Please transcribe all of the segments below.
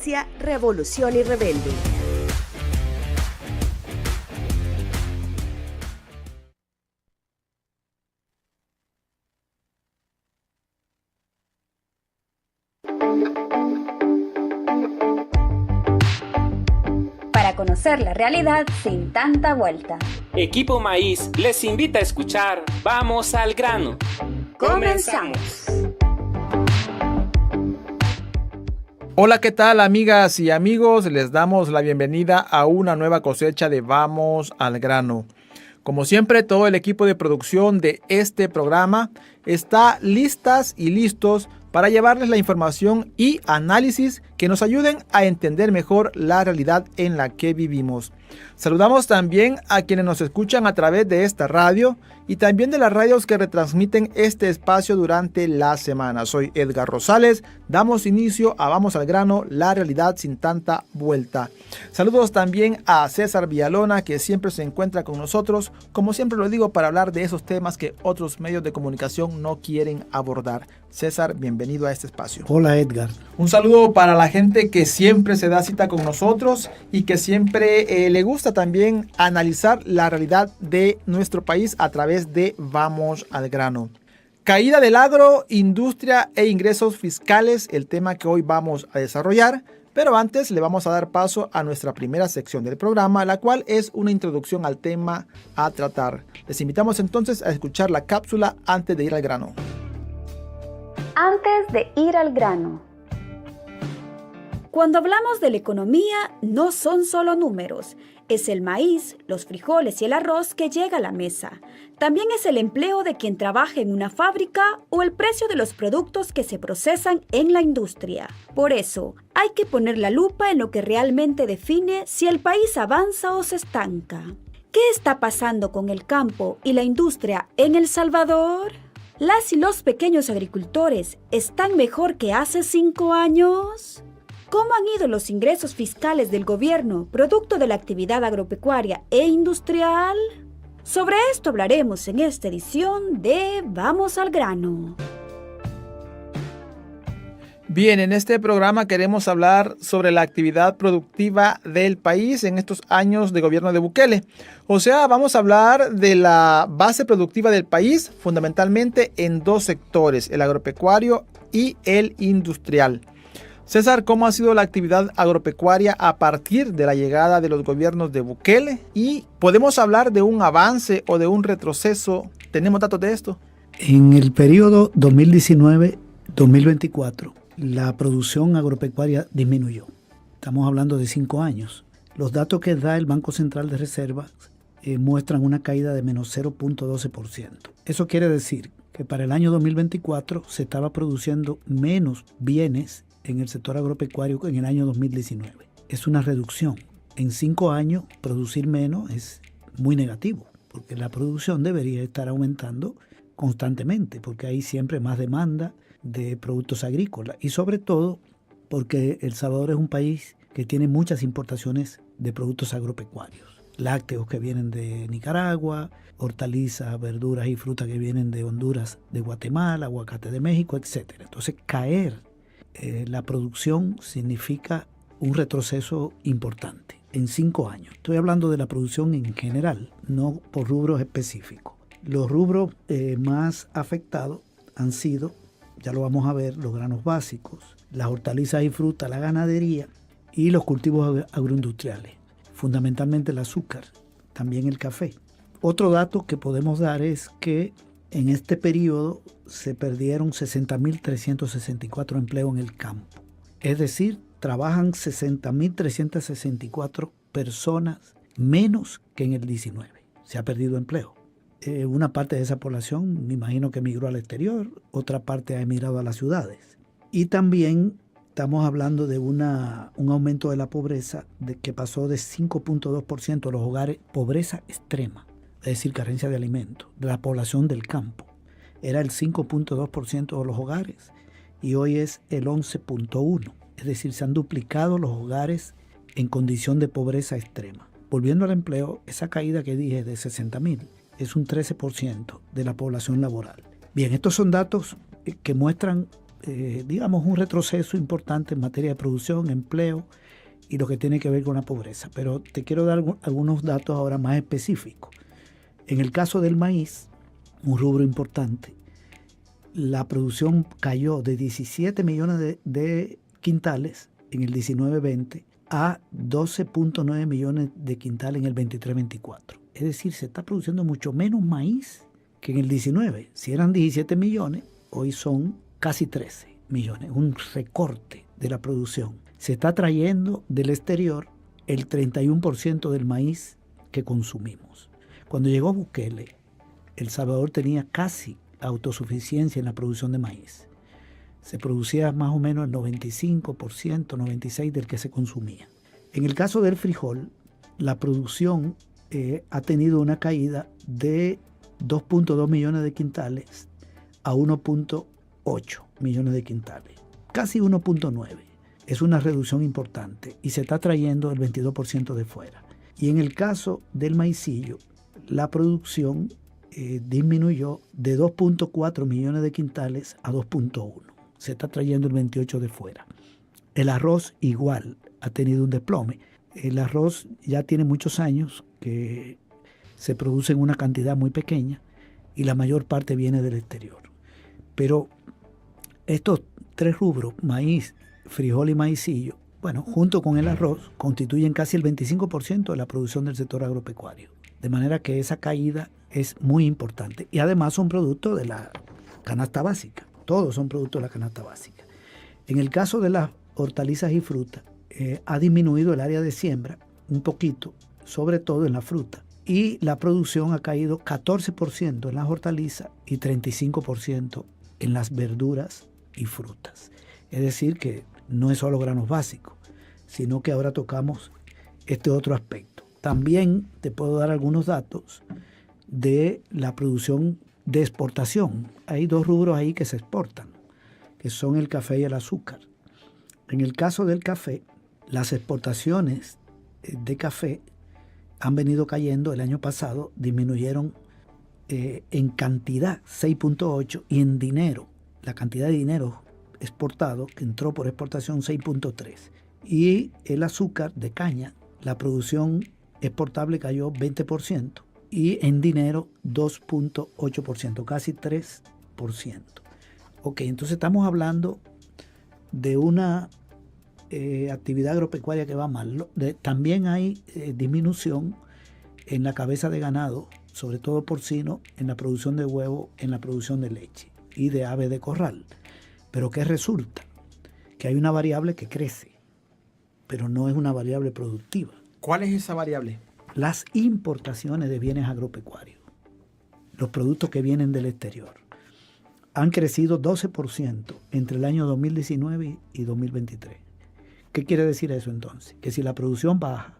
Resistencia, Revolución y Rebelde. Para conocer la realidad sin tanta vuelta. Equipo Maíz les invita a escuchar Vamos al grano. ¡Comenzamos! Hola, ¿qué tal, amigas y amigos? Les damos la bienvenida a una nueva cosecha de Vamos al grano. Como siempre, todo el equipo de producción de este programa está listas y listos para llevarles la información y análisis que nos ayuden a entender mejor la realidad en la que vivimos. Saludamos también a quienes nos escuchan a través de esta radio y también de las radios que retransmiten este espacio durante la semana. Soy Edgar Rosales, damos inicio a Vamos al grano, la realidad sin tanta vuelta. Saludos también a César Villalona, que siempre se encuentra con nosotros, como siempre lo digo, para hablar de esos temas que otros medios de comunicación no quieren abordar. César, bienvenido a este espacio. Hola, Edgar. Un saludo para la gente que siempre se da cita con nosotros y que siempre le gusta también analizar la realidad de nuestro país a través de Vamos al grano. Caída del agro, industria e ingresos fiscales, el tema que hoy vamos a desarrollar. Pero antes le vamos a dar paso a nuestra primera sección del programa, la cual es una introducción al tema a tratar. Les invitamos entonces a escuchar la cápsula antes de ir al grano. Antes de ir al grano. Cuando hablamos de la economía, no son solo números. Es el maíz, los frijoles y el arroz que llega a la mesa. También es el empleo de quien trabaja en una fábrica o el precio de los productos que se procesan en la industria. Por eso, hay que poner la lupa en lo que realmente define si el país avanza o se estanca. ¿Qué está pasando con el campo y la industria en El Salvador? ¿Las y los pequeños agricultores están mejor que hace 5 años? ¿Cómo han ido los ingresos fiscales del gobierno producto de la actividad agropecuaria e industrial? Sobre esto hablaremos en esta edición de Vamos al grano. Bien, en este programa queremos hablar sobre la actividad productiva del país en estos años de gobierno de Bukele. O sea, vamos a hablar de la base productiva del país fundamentalmente en 2 sectores, el agropecuario y el industrial. César, ¿cómo ha sido la actividad agropecuaria a partir de la llegada de los gobiernos de Bukele? ¿Y podemos hablar de un avance o de un retroceso? ¿Tenemos datos de esto? En el periodo 2019-2024, la producción agropecuaria disminuyó. Estamos hablando de 5 años. Los datos que da el Banco Central de Reservas muestran una caída de menos 0.12%. Eso quiere decir que para el año 2024 se estaba produciendo menos bienes en el sector agropecuario que en el año 2019. Es una reducción. En 5 años producir menos es muy negativo, porque la producción debería estar aumentando constantemente, porque hay siempre más demanda de productos agrícolas y sobre todo porque El Salvador es un país que tiene muchas importaciones de productos agropecuarios. Lácteos que vienen de Nicaragua, hortalizas, verduras y frutas que vienen de Honduras, de Guatemala, aguacate de México, etc. Entonces caer la producción significa un retroceso importante en 5 años. Estoy hablando de la producción en general, no por rubros específicos. Los rubros más afectados han sido, ya lo vamos a ver, los granos básicos, las hortalizas y frutas, la ganadería y los cultivos agroindustriales, fundamentalmente el azúcar, también el café. Otro dato que podemos dar es que en este periodo se perdieron 60.364 empleos en el campo. Es decir, trabajan 60.364 personas menos que en el 19. Se ha perdido empleo. Una parte de esa población me imagino que emigró al exterior, otra parte ha emigrado a las ciudades. Y también estamos hablando de un aumento de la pobreza que pasó de 5.2% de los hogares, pobreza extrema, es decir, carencia de alimentos, de la población del campo. Era el 5.2% de los hogares y hoy es el 11.1%. Es decir, se han duplicado los hogares en condición de pobreza extrema. Volviendo al empleo, esa caída que dije de 60.000 es un 13% de la población laboral. Bien, estos son datos que muestran digamos, un retroceso importante en materia de producción, empleo y lo que tiene que ver con la pobreza. Pero te quiero dar algunos datos ahora más específicos. En el caso del maíz, un rubro importante, la producción cayó de 17 millones de quintales en el 19-20 a 12.9 millones de quintales en el 23-24. Es decir, se está produciendo mucho menos maíz que en el 19. Si eran 17 millones, hoy son casi 13 millones, un recorte de la producción. Se está trayendo del exterior el 31% del maíz que consumimos. Cuando llegó Bukele, El Salvador tenía casi autosuficiencia en la producción de maíz. Se producía más o menos el 95%, 96% del que se consumía. En el caso del frijol, la producción ha tenido una caída de 2.2 millones de quintales a 1.8 millones de quintales, casi 1.9. Es una reducción importante y se está trayendo el 22% de fuera. Y en el caso del maicillo, la producción disminuyó de 2.4 millones de quintales a 2.1. Se está trayendo el 28% de fuera. El arroz igual ha tenido un desplome. El arroz ya tiene muchos años que se produce en una cantidad muy pequeña y la mayor parte viene del exterior. Pero estos tres rubros, maíz, frijol y maicillo, bueno, junto con el arroz, constituyen casi el 25% de la producción del sector agropecuario. De manera que esa caída es muy importante. Y además son productos de la canasta básica. Todos son productos de la canasta básica. En el caso de las hortalizas y frutas, ha disminuido el área de siembra un poquito, sobre todo en la fruta. Y la producción ha caído 14% en las hortalizas y 35% en las verduras y frutas. Es decir, que no es solo granos básicos, sino que ahora tocamos este otro aspecto. También te puedo dar algunos datos de la producción de exportación. Hay dos rubros ahí que se exportan, que son el café y el azúcar. En el caso del café, las exportaciones de café han venido cayendo. El año pasado disminuyeron en cantidad 6.8 y en dinero, la cantidad de dinero exportado que entró por exportación 6.3. Y el azúcar de caña, la producción exportable cayó 20% y en dinero 2.8%, casi 3%. Ok, entonces estamos hablando de una actividad agropecuaria que va mal. También hay disminución en la cabeza de ganado, sobre todo porcino, en la producción de huevo, en la producción de leche y de ave de corral. Pero ¿qué resulta? Que hay una variable que crece, pero no es una variable productiva. ¿Cuál es esa variable? Las importaciones de bienes agropecuarios, los productos que vienen del exterior, han crecido 12% entre el año 2019 y 2023. ¿Qué quiere decir eso entonces? Que si la producción baja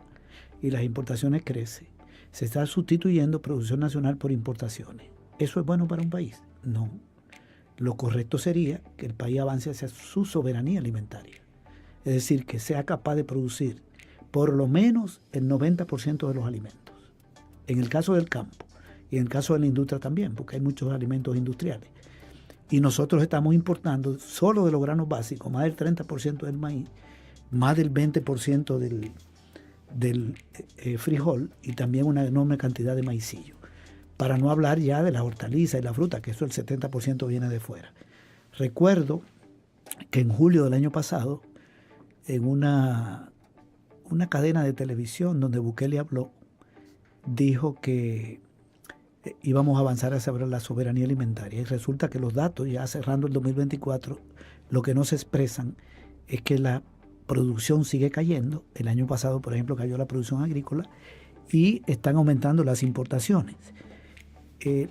y las importaciones crecen, se está sustituyendo producción nacional por importaciones. ¿Eso es bueno para un país? No. Lo correcto sería que el país avance hacia su soberanía alimentaria. Es decir, que sea capaz de producir por lo menos el 90% de los alimentos. En el caso del campo y en el caso de la industria también, porque hay muchos alimentos industriales. Y nosotros estamos importando solo de los granos básicos, más del 30% del maíz, más del 20% del frijol y también una enorme cantidad de maicillo. Para no hablar ya de las hortalizas y la fruta, que eso el 70% viene de fuera. Recuerdo que en julio del año pasado, en una cadena de televisión donde Bukele habló, dijo que íbamos a avanzar hacia la soberanía alimentaria. Y resulta que los datos, ya cerrando el 2024, lo que no se expresan es que la producción sigue cayendo. El año pasado, por ejemplo, cayó la producción agrícola y están aumentando las importaciones.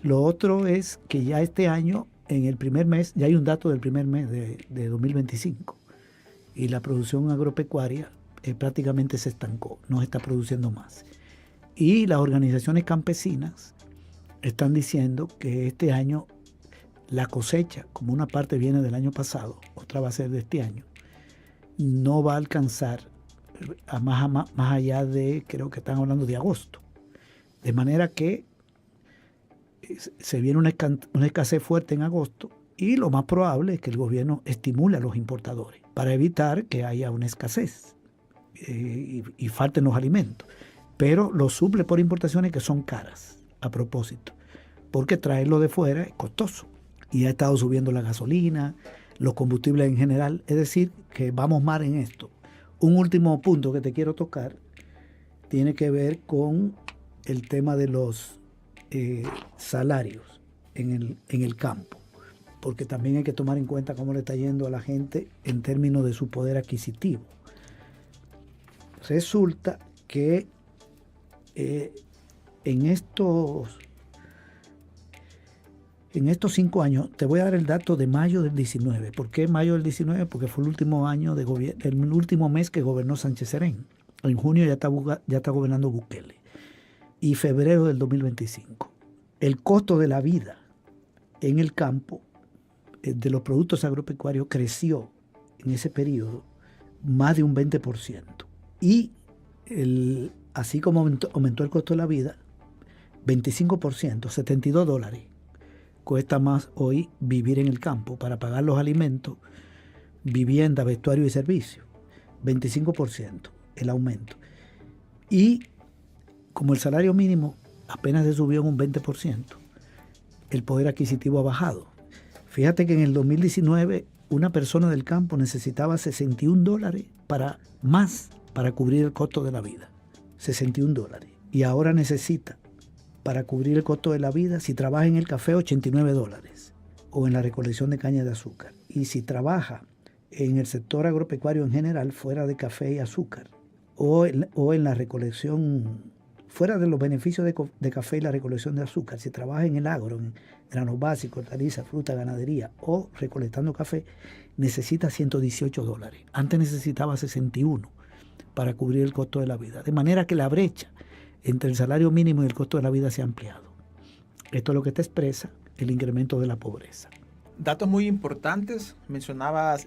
Lo otro es que ya este año, en el primer mes, ya hay un dato del primer mes de 2025 y la producción agropecuaria prácticamente se estancó, no está produciendo más. Y las organizaciones campesinas están diciendo que este año la cosecha, como una parte viene del año pasado, otra va a ser de este año, no va a alcanzar más allá de, creo que están hablando de agosto. De manera que se viene una escasez fuerte en agosto Y lo más probable es que el gobierno estimule a los importadores para evitar que haya una escasez y falten los alimentos. Pero lo suple por importaciones que son caras, a propósito, porque traerlo de fuera es costoso. Y ha estado subiendo la gasolina, los combustibles en general. Es decir, que vamos mal en esto. Un último punto que te quiero tocar tiene que ver con el tema de los salarios en el campo, porque también hay que tomar en cuenta cómo le está yendo a la gente en términos de su poder adquisitivo. Resulta que en estos 5 años, te voy a dar el dato de mayo del 19. ¿Por qué mayo del 19? Porque fue el último año el último mes que gobernó Sánchez Serén. En junio ya está gobernando Bukele. Y febrero del 2025. El costo de la vida en el campo de los productos agropecuarios creció en ese periodo más de un 20%. Y así como aumentó el costo de la vida, 25%, $72. Cuesta más hoy vivir en el campo para pagar los alimentos, vivienda, vestuario y servicios. 25% el aumento. Y como el salario mínimo apenas se subió en un 20%, el poder adquisitivo ha bajado. Fíjate que en el 2019 una persona del campo necesitaba $61 para cubrir el costo de la vida. $61. Y ahora necesita para cubrir el costo de la vida, si trabaja en el café, $89, o en la recolección de caña de azúcar. Y si trabaja en el sector agropecuario en general, fuera de café y azúcar, o en la recolección, fuera de los beneficios de café y la recolección de azúcar, si trabaja en el agro, en granos básicos, hortalizas, fruta, ganadería, o recolectando café, necesita $118. Antes necesitaba 61 para cubrir el costo de la vida. De manera que la brecha entre el salario mínimo y el costo de la vida se ha ampliado. Esto es lo que te expresa el incremento de la pobreza. Datos muy importantes, mencionabas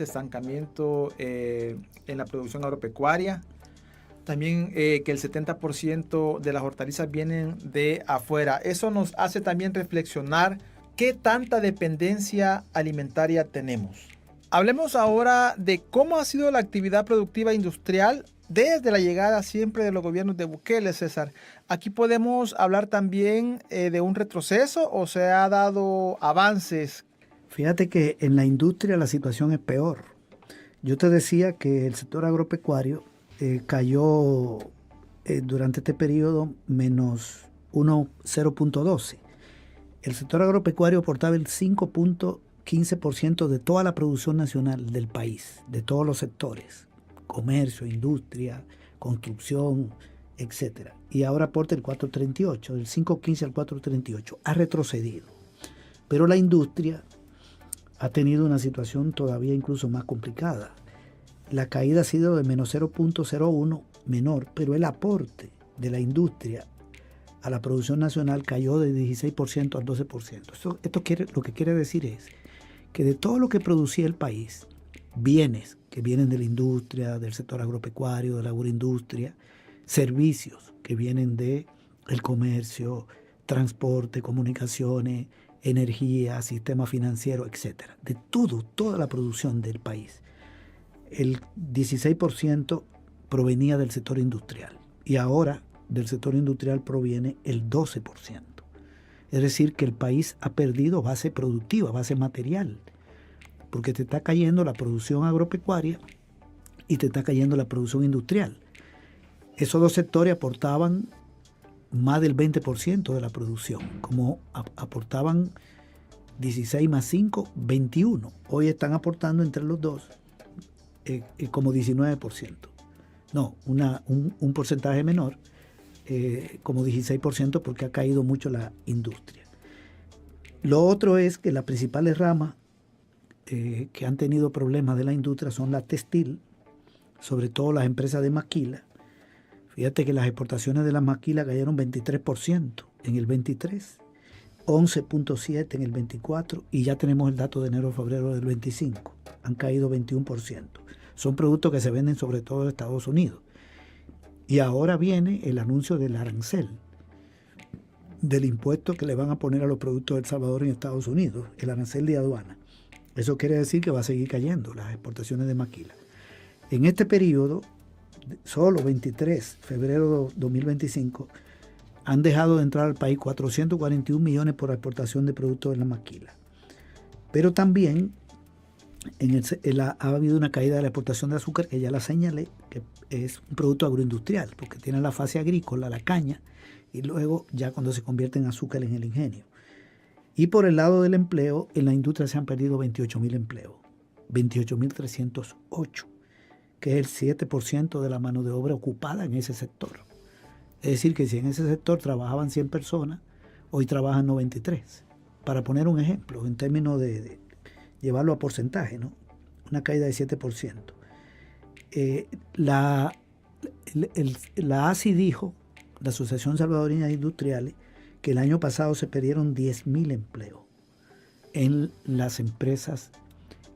estancamiento en la producción agropecuaria. También que el 70% de las hortalizas vienen de afuera. Eso nos hace también reflexionar qué tanta dependencia alimentaria tenemos. Hablemos ahora de cómo ha sido la actividad productiva industrial desde la llegada siempre de los gobiernos de Bukele, César. Aquí podemos hablar también de un retroceso o se ha dado avances. Fíjate que en la industria la situación es peor. Yo te decía que el sector agropecuario cayó durante este periodo menos 0.12. El sector agropecuario aportaba el 5.15% de toda la producción nacional del país, de todos los sectores, comercio, industria, construcción, etc. Y ahora aporta el 4.38, del 5.15 al 4.38. Ha retrocedido. Pero la industria ha tenido una situación todavía incluso más complicada. La caída ha sido de menos 0.01 menor, pero el aporte de la industria a la producción nacional cayó de 16% al 12%. Esto lo que quiere decir es que de todo lo que producía el país, bienes que vienen de la industria, del sector agropecuario, de la agroindustria, servicios que vienen del comercio, transporte, comunicaciones, energía, sistema financiero, etc. De toda la producción del país, el 16% provenía del sector industrial y ahora del sector industrial proviene el 12%. Es decir, que el país ha perdido base productiva, base material, porque te está cayendo la producción agropecuaria y te está cayendo la producción industrial. Esos dos sectores aportaban más del 20% de la producción, como aportaban 16 más 5, 21. Hoy están aportando entre los dos como 19%. No, un porcentaje menor, como 16%, porque ha caído mucho la industria. Lo otro es que las principales ramas que han tenido problemas de la industria son la textil, sobre todo las empresas de maquila. Fíjate que las exportaciones de las maquilas cayeron 23% en el 23, 11.7% en el 24 y ya tenemos el dato de enero-febrero del 25. Han caído 21%. Son productos que se venden sobre todo en Estados Unidos. Y ahora viene el anuncio del arancel. del impuesto que le van a poner a los productos de El Salvador en Estados Unidos, el arancel de aduana. Eso quiere decir que va a seguir cayendo las exportaciones de maquila. En este periodo, solo 23 de febrero de 2025, han dejado de entrar al país 441 millones por exportación de productos de la maquila. Pero también ha habido una caída de la exportación de azúcar, que ya la señalé, que es un producto agroindustrial, porque tiene la fase agrícola, la caña, y luego ya cuando se convierte en azúcar en el ingenio. Y por el lado del empleo, en la industria se han perdido 28.000 empleos, 28.308, que es el 7% de la mano de obra ocupada en ese sector. Es decir, que si en ese sector trabajaban 100 personas, hoy trabajan 93. Para poner un ejemplo, en términos de llevarlo a porcentaje, ¿no? Una caída de 7%. La ASI dijo, la Asociación Salvadoreña de Industriales, que el año pasado se perdieron 10.000 empleos en las empresas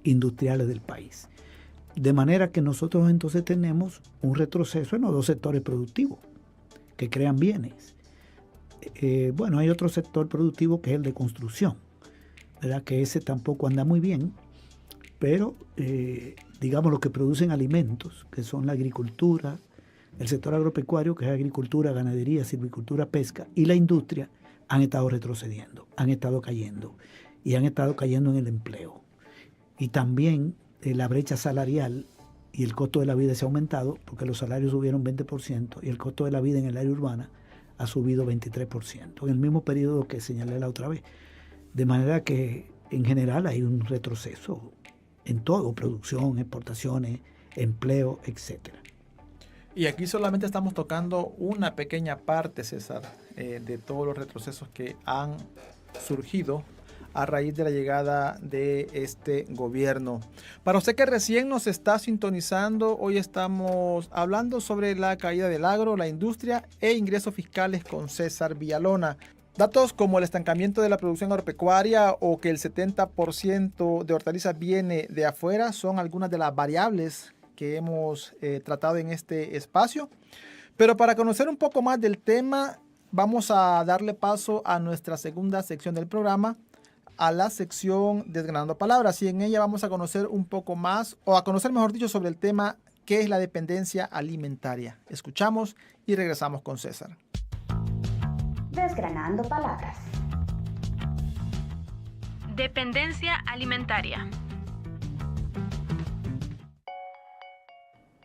industriales del país. De manera que nosotros entonces tenemos un retroceso en los dos sectores productivos que crean bienes. Bueno, hay otro sector productivo que es el de construcción, ¿verdad? Que ese tampoco anda muy bien, pero digamos los que producen alimentos, que son la agricultura, el sector agropecuario, que es agricultura, ganadería, silvicultura, pesca, y la industria, han estado retrocediendo, han estado cayendo, y han estado cayendo en el empleo. Y también la brecha salarial y el costo de la vida se ha aumentado, porque los salarios subieron 20% y el costo de la vida en el área urbana ha subido 23%, en el mismo periodo que señalé la otra vez. De manera que en general hay un retroceso en todo, producción, exportaciones, empleo, etcétera. Y aquí solamente estamos tocando una pequeña parte, César, de todos los retrocesos que han surgido a raíz de la llegada de este gobierno. Para usted que recién nos está sintonizando, hoy estamos hablando sobre la caída del agro, la industria e ingresos fiscales con César Villalona. Datos como el estancamiento de la producción agropecuaria o que el 70% de hortalizas viene de afuera son algunas de las variables que hemos tratado en este espacio. Pero para conocer un poco más del tema, vamos a darle paso a nuestra segunda sección del programa, a la sección Desgranando Palabras, y en ella vamos a conocer un poco más, o a conocer mejor dicho, sobre el tema ¿qué es la dependencia alimentaria? Escuchamos y regresamos con César. Desgranando Palabras. Dependencia alimentaria.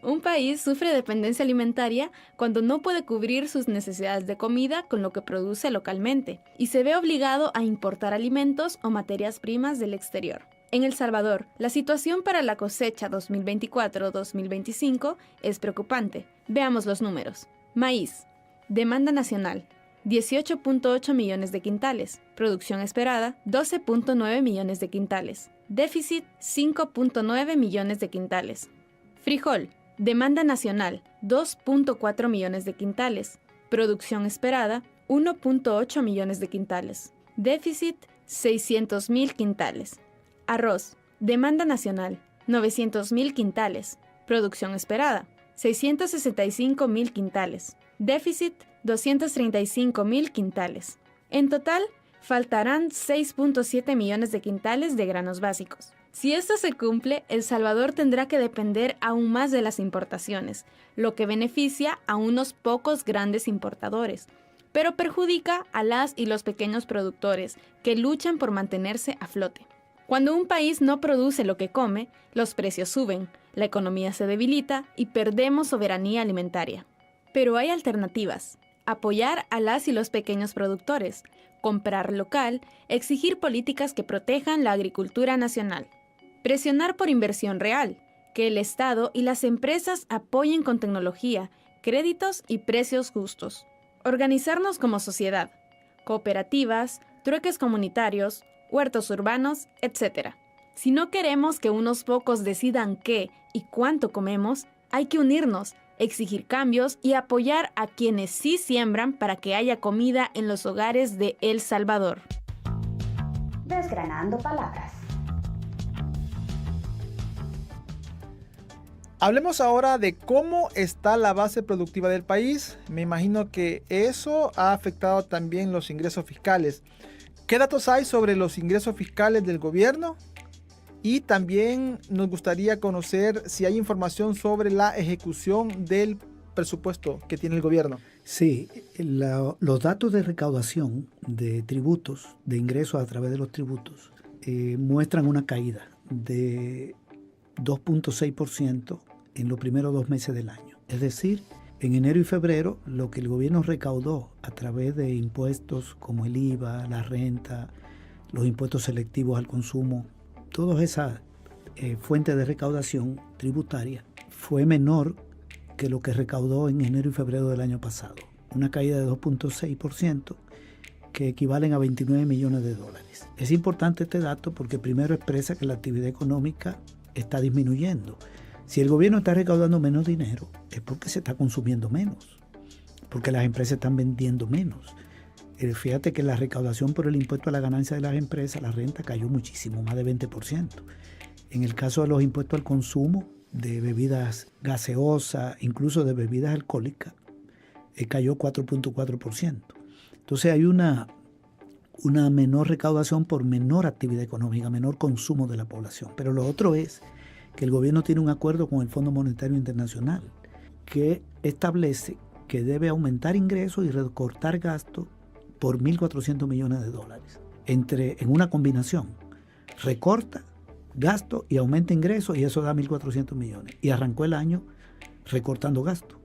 Un país sufre dependencia alimentaria cuando no puede cubrir sus necesidades de comida con lo que produce localmente y se ve obligado a importar alimentos o materias primas del exterior. En El Salvador, la situación para la cosecha 2024-2025 es preocupante. Veamos los números. Maíz. Demanda nacional. 18.8 millones de quintales. Producción esperada, 12.9 millones de quintales. Déficit, 5.9 millones de quintales. Frijol. Demanda nacional, 2.4 millones de quintales. Producción esperada, 1.8 millones de quintales. Déficit, 600.000 quintales. Arroz. Demanda nacional, 900.000 quintales. Producción esperada, 665.000 quintales. Déficit, 235.000 quintales. En total, faltarán 6.7 millones de quintales de granos básicos. Si esto se cumple, El Salvador tendrá que depender aún más de las importaciones, lo que beneficia a unos pocos grandes importadores, pero perjudica a las y los pequeños productores que luchan por mantenerse a flote. Cuando un país no produce lo que come, los precios suben, la economía se debilita y perdemos soberanía alimentaria. Pero hay alternativas. Apoyar a las y los pequeños productores, comprar local, exigir políticas que protejan la agricultura nacional. Presionar por inversión real, que el Estado y las empresas apoyen con tecnología, créditos y precios justos. Organizarnos como sociedad, cooperativas, trueques comunitarios, huertos urbanos, etc. Si no queremos que unos pocos decidan qué y cuánto comemos, hay que unirnos, exigir cambios y apoyar a quienes sí siembran para que haya comida en los hogares de El Salvador. Desgranando Palabras. Hablemos ahora de cómo está la base productiva del país. Me imagino que eso ha afectado también los ingresos fiscales. ¿Qué datos hay sobre los ingresos fiscales del gobierno? Y también nos gustaría conocer si hay información sobre la ejecución del presupuesto que tiene el gobierno. Sí, los datos de recaudación de tributos, de ingresos a través de los tributos, muestran una caída de 2.6% en los primeros 2 meses del año. Es decir, en enero y febrero, lo que el gobierno recaudó a través de impuestos como el IVA, la renta, los impuestos selectivos al consumo, todas esas fuentes de recaudación tributaria, fue menor que lo que recaudó en enero y febrero del año pasado. Una caída de 2.6%, que equivalen a 29 millones de dólares. Es importante este dato porque primero expresa que la actividad económica está disminuyendo. Si el gobierno está recaudando menos dinero, es porque se está consumiendo menos, porque las empresas están vendiendo menos. Fíjate que la recaudación por el impuesto a la ganancia de las empresas, la renta, cayó muchísimo, más de 20%. En el caso de los impuestos al consumo, de bebidas gaseosas, incluso de bebidas alcohólicas, cayó 4.4%. Entonces hay una menor recaudación por menor actividad económica, menor consumo de la población. Pero lo otro es que el gobierno tiene un acuerdo con el Fondo Monetario Internacional que establece que debe aumentar ingresos y recortar gastos por 1.400 millones de dólares. En una combinación, recorta gasto y aumenta ingresos y eso da 1.400 millones. Y arrancó el año recortando gastos.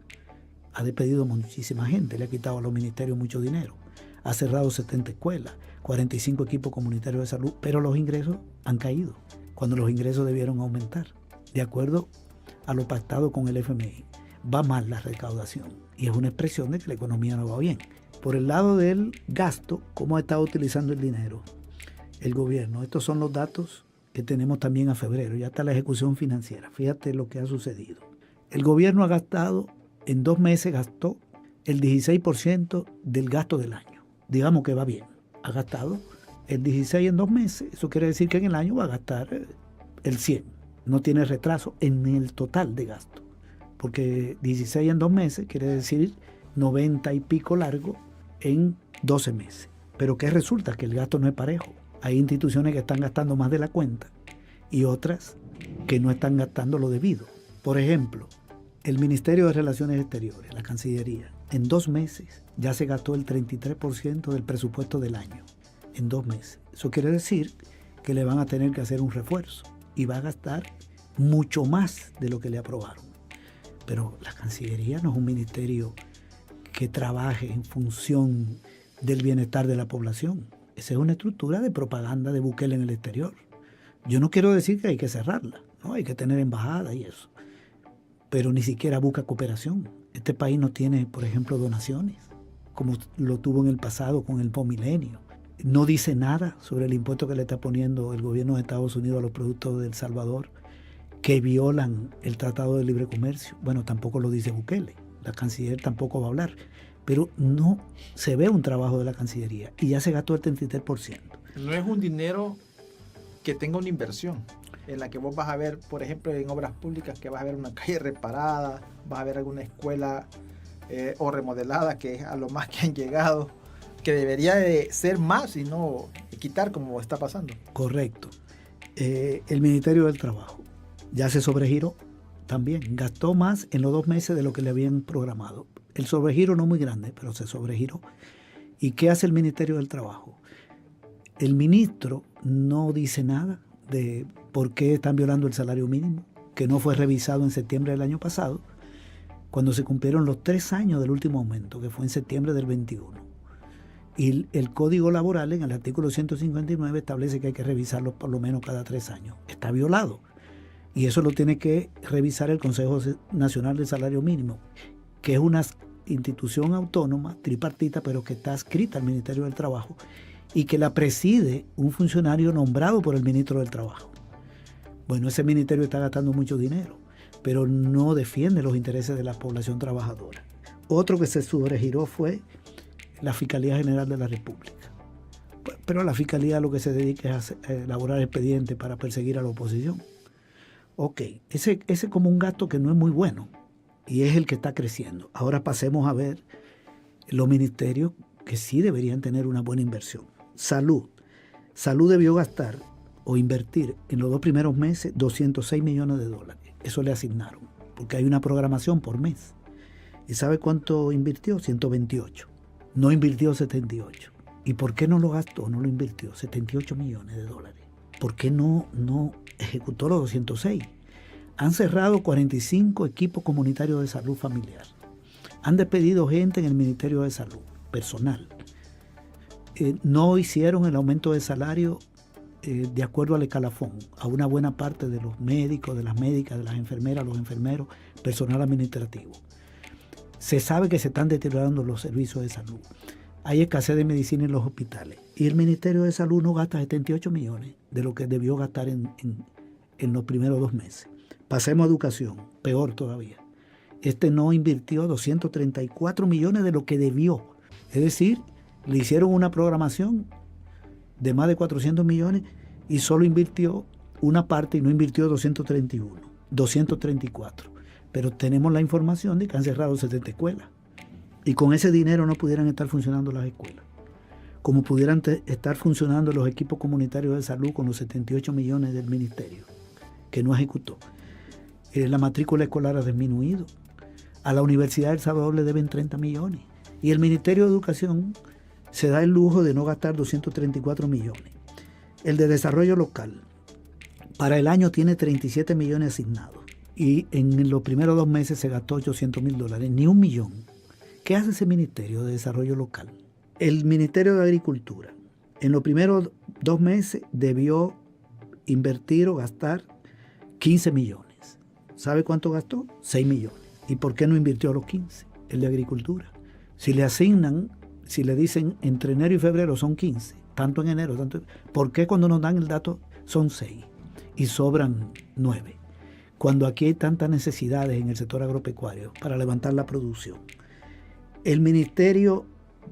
Ha despedido muchísima gente, le ha quitado a los ministerios mucho dinero. Ha cerrado 70 escuelas, 45 equipos comunitarios de salud, pero los ingresos han caído cuando los ingresos debieron aumentar. De acuerdo a lo pactado con el FMI, va mal la recaudación y es una expresión de que la economía no va bien. Por el lado del gasto, ¿cómo ha estado utilizando el dinero el gobierno? Estos son los datos que tenemos también a febrero. Ya está la ejecución financiera. Fíjate lo que ha sucedido. El gobierno ha gastado, en 2 meses gastó el 16% del gasto del año. Digamos que va bien. Ha gastado el 16 en 2 meses. Eso quiere decir que en el año va a gastar el 100. No tiene retraso en el total de gasto. Porque 16 en 2 meses quiere decir 90 y pico largo en 12 meses. Pero ¿qué resulta? Que el gasto no es parejo. Hay instituciones que están gastando más de la cuenta y otras que no están gastando lo debido. Por ejemplo, el Ministerio de Relaciones Exteriores, la Cancillería, en 2 meses ya se gastó el 33% del presupuesto del año. En 2 meses. Eso quiere decir que le van a tener que hacer un refuerzo y va a gastar mucho más de lo que le aprobaron. Pero la Cancillería no es un ministerio que trabaje en función del bienestar de la población. Esa es una estructura de propaganda de Bukele en el exterior. Yo no quiero decir que hay que cerrarla, ¿no? Hay que tener embajada y eso. Pero ni siquiera busca cooperación. Este país no tiene, por ejemplo, donaciones, como lo tuvo en el pasado con el Pomilenio. No dice nada sobre el impuesto que le está poniendo el gobierno de Estados Unidos a los productos de El Salvador que violan el Tratado de Libre Comercio. Bueno, tampoco lo dice Bukele. La canciller tampoco va a hablar. Pero no se ve un trabajo de la Cancillería y ya se gastó el 33%. No es un dinero que tenga una inversión, en la que vos vas a ver, por ejemplo, en obras públicas, que vas a ver una calle reparada, vas a ver alguna escuela o remodelada, que es a lo más que han llegado, que debería de ser más y no quitar como está pasando. Correcto. El Ministerio del Trabajo ya se sobregiró también, gastó más en los 2 meses de lo que le habían programado. El sobregiro no muy grande, pero se sobregiró. ¿Y qué hace el Ministerio del Trabajo? El ministro no dice nada de por qué están violando el salario mínimo, que no fue revisado en septiembre del año pasado, cuando se cumplieron los 3 años del último aumento, que fue en septiembre del 21. Y el Código Laboral, en el artículo 159, establece que hay que revisarlo por lo menos cada 3 años. Está violado. Y eso lo tiene que revisar el Consejo Nacional del Salario Mínimo, que es una institución autónoma, tripartita, pero que está adscrita al Ministerio del Trabajo y que la preside un funcionario nombrado por el ministro del Trabajo. Bueno, ese ministerio está gastando mucho dinero, pero no defiende los intereses de la población trabajadora. Otro que se sobregiró fue la Fiscalía General de la República. Pero la Fiscalía lo que se dedica es a elaborar expedientes para perseguir a la oposición. Ok, ese es como un gasto que no es muy bueno y es el que está creciendo. Ahora pasemos a ver los ministerios que sí deberían tener una buena inversión. Salud. Salud debió gastar o invertir en los 2 primeros meses $206 millones. Eso le asignaron, porque hay una programación por mes. ¿Y sabe cuánto invirtió? 128. No invirtió 78. ¿Y por qué no lo gastó? No lo invirtió. 78 millones de dólares. ¿Por qué no ejecutó los 206? Han cerrado 45 equipos comunitarios de salud familiar. Han despedido gente en el Ministerio de Salud, personal. No hicieron el aumento de salario de acuerdo al escalafón a una buena parte de los médicos, de las médicas, de las enfermeras, los enfermeros, personal administrativo. Se sabe que se están deteriorando los servicios de salud. Hay escasez de medicina en los hospitales. Y el Ministerio de Salud no gasta 78 millones de lo que debió gastar en los primeros 2 meses. Pasemos a educación, peor todavía. Este no invirtió 234 millones de lo que debió. Es decir, le hicieron una programación de más de 400 millones y solo invirtió una parte y no invirtió 234. Pero tenemos la información de que han cerrado 70 escuelas. Y con ese dinero no pudieran estar funcionando las escuelas. Como pudieran estar funcionando los equipos comunitarios de salud con los 78 millones del ministerio, que no ejecutó. La matrícula escolar ha disminuido. A la Universidad de El Salvador le deben 30 millones. Y el Ministerio de Educación se da el lujo de no gastar 234 millones. El de Desarrollo Local, para el año tiene 37 millones asignados. Y en los primeros 2 meses se gastó $800,000, ni $1 millón. ¿Qué hace ese Ministerio de Desarrollo Local? El Ministerio de Agricultura, en los primeros 2 meses debió invertir o gastar 15 millones. ¿Sabe cuánto gastó? 6 millones. ¿Y por qué no invirtió los 15? El de Agricultura. Si le asignan, si le dicen entre enero y febrero son 15, tanto en enero, tanto, ¿por qué cuando nos dan el dato son 6 y sobran 9? Cuando aquí hay tantas necesidades en el sector agropecuario para levantar la producción. El Ministerio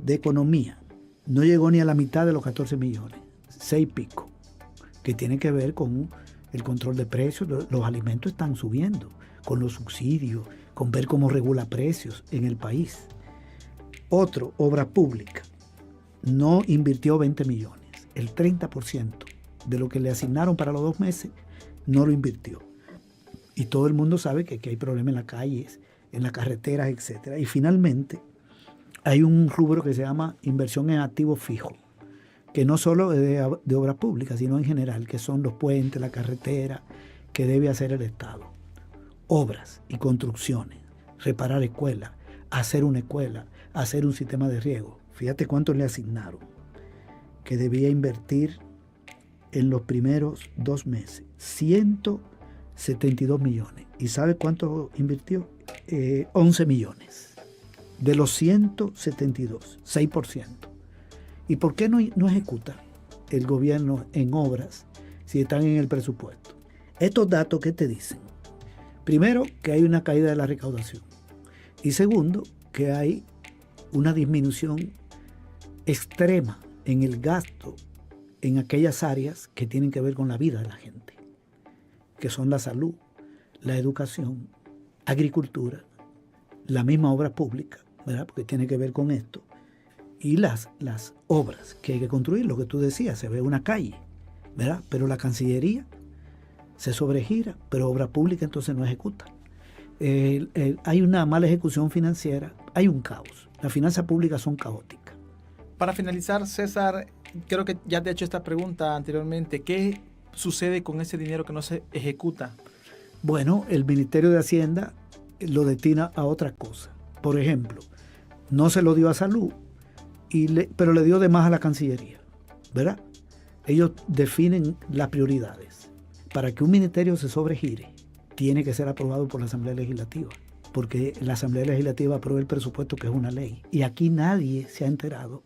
de Economía no llegó ni a la mitad de los 14 millones, 6 y pico, que tiene que ver con el control de precios. Los alimentos están subiendo, con los subsidios, con ver cómo regula precios en el país. Otro, obra pública, no invirtió 20 millones, el 30% de lo que le asignaron para los 2 meses no lo invirtió. Y todo el mundo sabe que hay problemas en las calles, en las carreteras, etc. Y finalmente, hay un rubro que se llama inversión en activos fijos, que no solo es de obras públicas, sino en general, que son los puentes, la carretera, que debe hacer el Estado. Obras y construcciones, reparar escuelas, hacer una escuela, hacer un sistema de riego. Fíjate cuánto le asignaron, que debía invertir en los primeros 2 meses, 172 millones. ¿Y sabe cuánto invirtió? 11 millones. De los 172, 6%. ¿Y por qué no ejecuta el gobierno en obras si están en el presupuesto? Estos datos, ¿qué te dicen? Primero, que hay una caída de la recaudación. Y segundo, que hay una disminución extrema en el gasto en aquellas áreas que tienen que ver con la vida de la gente, que son la salud, la educación, agricultura, la misma obra pública, ¿verdad? Porque tiene que ver con esto, y las obras que hay que construir, lo que tú decías, se ve una calle, ¿verdad? Pero la Cancillería se sobregira, pero obra pública entonces no ejecuta. Hay una mala ejecución financiera, hay un caos. Las finanzas públicas son caóticas. Para finalizar, César, creo que ya te he hecho esta pregunta anteriormente. ¿Qué sucede con ese dinero que no se ejecuta? Bueno, el Ministerio de Hacienda lo destina a otra cosa. Por ejemplo, no se lo dio a salud, pero le dio de más a la Cancillería, ¿verdad? Ellos definen las prioridades. Para que un ministerio se sobregire, tiene que ser aprobado por la Asamblea Legislativa, porque la Asamblea Legislativa aprueba el presupuesto, que es una ley. Y aquí nadie se ha enterado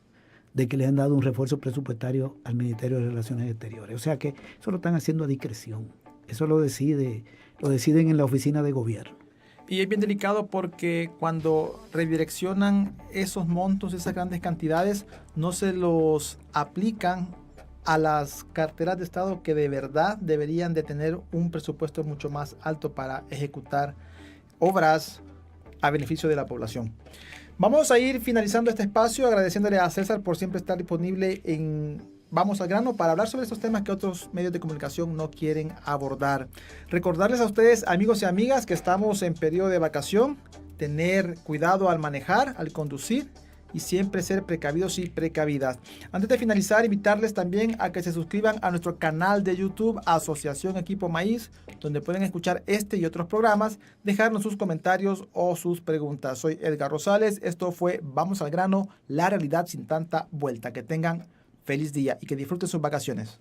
de que le han dado un refuerzo presupuestario al Ministerio de Relaciones Exteriores. O sea que eso lo están haciendo a discreción. Eso lo deciden en la oficina de gobierno. Y es bien delicado porque cuando redireccionan esos montos, esas grandes cantidades, no se los aplican a las carteras de Estado que de verdad deberían de tener un presupuesto mucho más alto para ejecutar obras a beneficio de la población. Vamos a ir finalizando este espacio agradeciéndole a César por siempre estar disponible en Vamos al Grano para hablar sobre estos temas que otros medios de comunicación no quieren abordar. Recordarles a ustedes, amigos y amigas, que estamos en periodo de vacación, tener cuidado al manejar, al conducir y siempre ser precavidos y precavidas. Antes de finalizar, invitarles también a que se suscriban a nuestro canal de YouTube Asociación Equipo Maíz, donde pueden escuchar este y otros programas, dejarnos sus comentarios o sus preguntas. Soy Edgar Rosales, esto fue Vamos al Grano, la realidad sin tanta vuelta. Que tengan feliz día y que disfruten sus vacaciones.